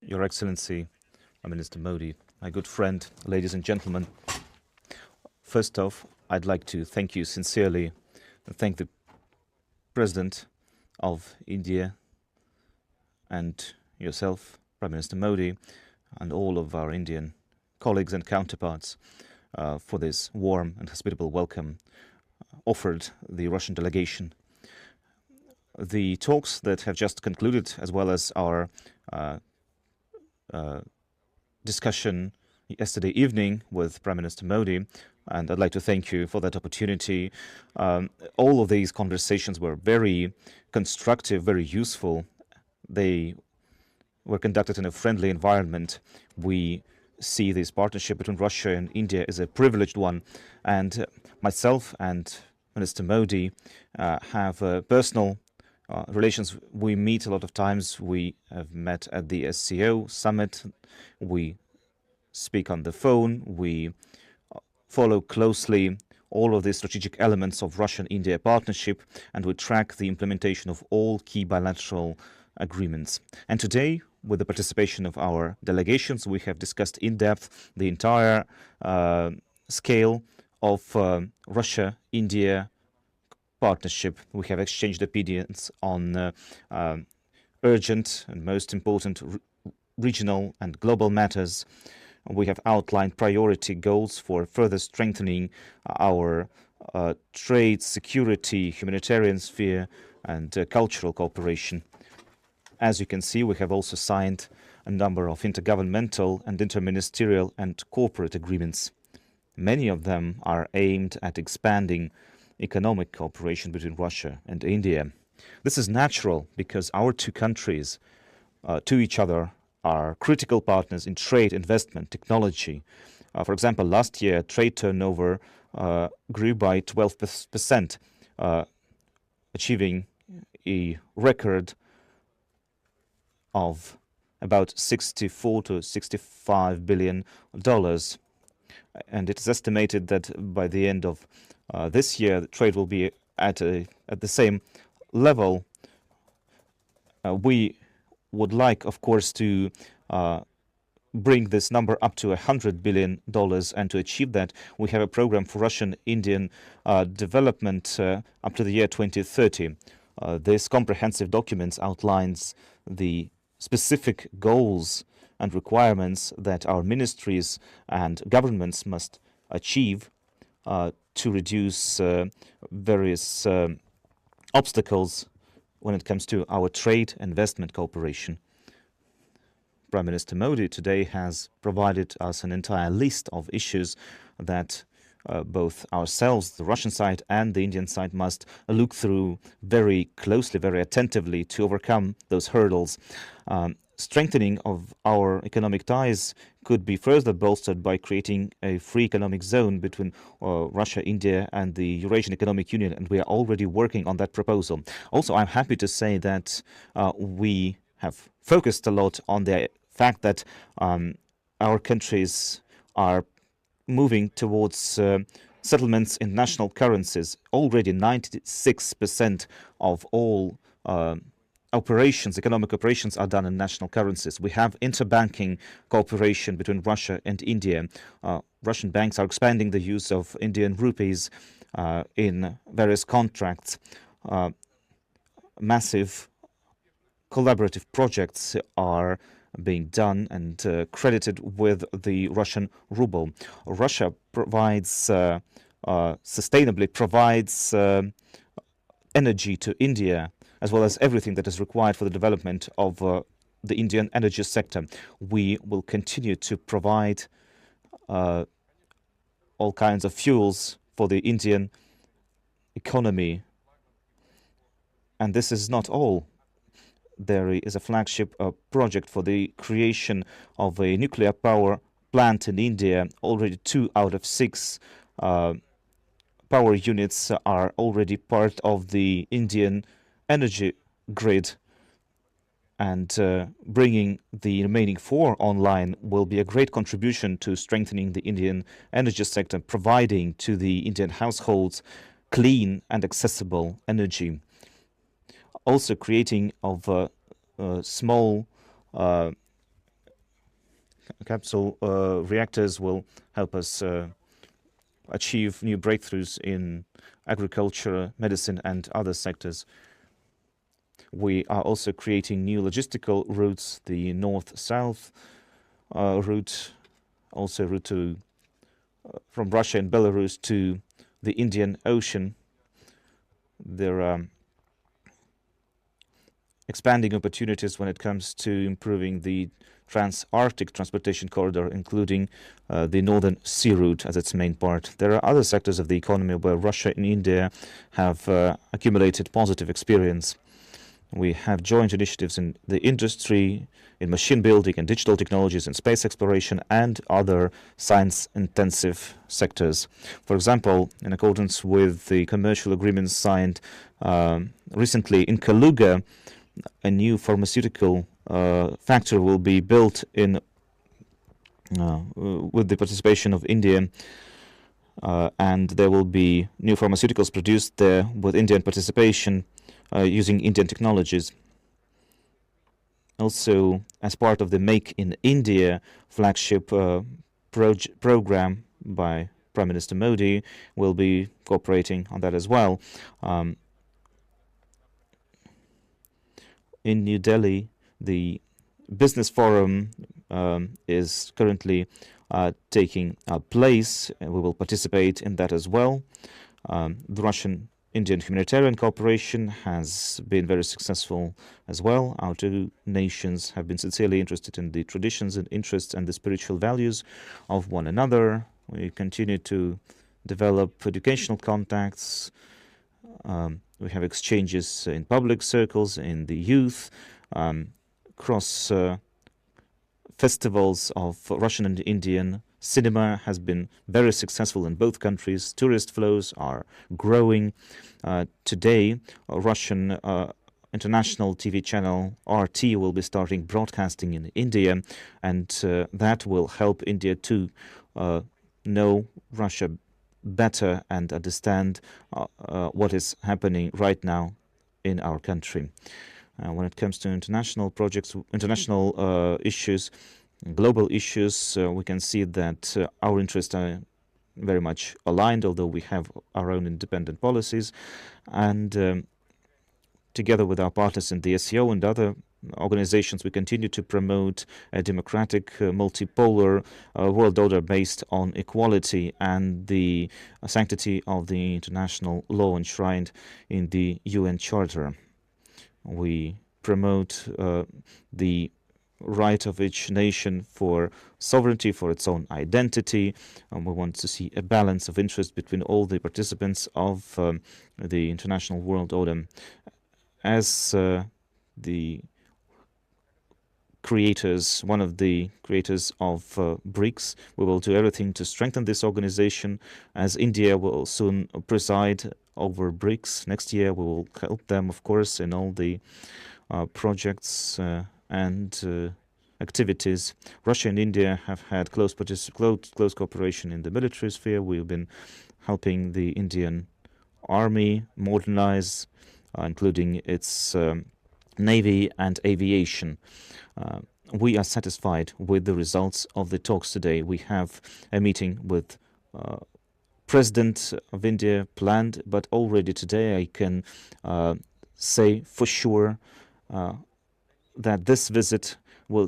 Your Excellency, Prime Minister Modi, my good friend, ladies and gentlemen. First off, I'd like to thank you sincerely and thank the President of India and yourself, Prime Minister Modi, and all of our Indian colleagues and counterparts for this warm and hospitable welcome offered the Russian delegation. The talks that have just concluded, as well as our discussion yesterday evening with Prime Minister Modi, and I'd like to thank you for that opportunity. All of these conversations were very constructive, very useful. They were conducted in a friendly environment. We see this partnership between Russia and India as a privileged one, and myself and Minister Modi have personal relations. We meet a lot of times. We have met at the SCO summit. We speak on the phone. We follow closely all of the strategic elements of Russian-India partnership, and we track the implementation of all key bilateral agreements. And today, with the participation of our delegations, we have discussed in depth the entire scale of Russia-India partnership. We have exchanged opinions on urgent and most important regional and global matters. We have outlined priority goals for further strengthening our trade, security, humanitarian sphere, and cultural cooperation. As you can see, we have also signed a number of intergovernmental and interministerial and corporate agreements. Many of them are aimed at expanding economic cooperation between Russia and India. This is natural because our two countries to each other are critical partners in trade, investment, technology. For example, last year, trade turnover grew by 12%, achieving a record of about $64 to $65 billion. And it is estimated that by the end of this year, the trade will be at the same level. We would like, of course, to bring this number up to $100 billion, and to achieve that, we have a program for Russian-Indian development up to the year 2030. This comprehensive document outlines the specific goals and requirements that our ministries and governments must achieve to reduce various obstacles when it comes to our trade investment cooperation. Prime Minister Modi today has provided us an entire list of issues that both ourselves, the Russian side and the Indian side, must look through very closely, very attentively to overcome those hurdles. Strengthening of our economic ties could be further bolstered by creating a free economic zone between Russia, India, and the Eurasian Economic Union, and we are already working on that proposal. Also, I'm happy to say that we have focused a lot on the fact that our countries are moving towards settlements in national currencies. Already 96% of all economic operations are done in national currencies. We have interbanking cooperation between Russia and India. Russian banks are expanding the use of Indian rupees in various contracts. Massive collaborative projects are being done and credited with the Russian ruble. Russia provides sustainably provides energy to India, as well as everything that is required for the development of the Indian energy sector. We will continue to provide all kinds of fuels for the Indian economy. And this is not all. There is a flagship project for the creation of a nuclear power plant in India. Already 2 out of 6 power units are already part of the Indian energy grid, and bringing the remaining 4 online will be a great contribution to strengthening the Indian energy sector, providing to the Indian households clean and accessible energy. Also creating of small capsule reactors will help us achieve new breakthroughs in agriculture, medicine, and other sectors. We are also creating new logistical routes, the north-south route, also route to, from Russia and Belarus to the Indian Ocean. There are expanding opportunities when it comes to improving the trans-Arctic transportation corridor, including the Northern Sea Route as its main part. There are other sectors of the economy where Russia and India have accumulated positive experience. We have joint initiatives in the industry, in machine building and digital technologies, in space exploration, and other science-intensive sectors. For example, in accordance with the commercial agreements signed recently in Kaluga, a new pharmaceutical factory will be built in with the participation of India, and there will be new pharmaceuticals produced there with Indian participation using Indian technologies. Also, as part of the Make in India flagship program by Prime Minister Modi, will be cooperating on that as well. In New Delhi, the business forum is currently taking place, and we will participate in that as well. The Russian-Indian humanitarian cooperation has been very successful as well. Our two nations have been sincerely interested in the traditions and interests and the spiritual values of one another. We continue to develop educational contacts. We have exchanges in public circles, in the youth, cross festivals of Russian and Indian cinema has been very successful in both countries. Tourist flows are growing. Today, Russian international TV channel RT will be starting broadcasting in India, and that will help India to know Russia better and understand what is happening right now in our country. When it comes to international projects, international issues, global issues, we can see that our interests are very much aligned, although we have our own independent policies. And together with our partners in the SCO and other organizations, we continue to promote a democratic, multipolar world order based on equality and the sanctity of the international law enshrined in the UN Charter. We promote the right of each nation for sovereignty, for its own identity. We want to see a balance of interest between all the participants of the international world order. As the creators, one of the creators of BRICS, we will do everything to strengthen this organization. As India will soon preside over BRICS next year, we will help them, of course, in all the projects and activities. Russia and India have had close cooperation in the military sphere. We've been helping the Indian army modernize, including its navy and aviation. We are satisfied with the results of the talks today. We have a meeting with President of India planned, but already today I can say for sure that this visit will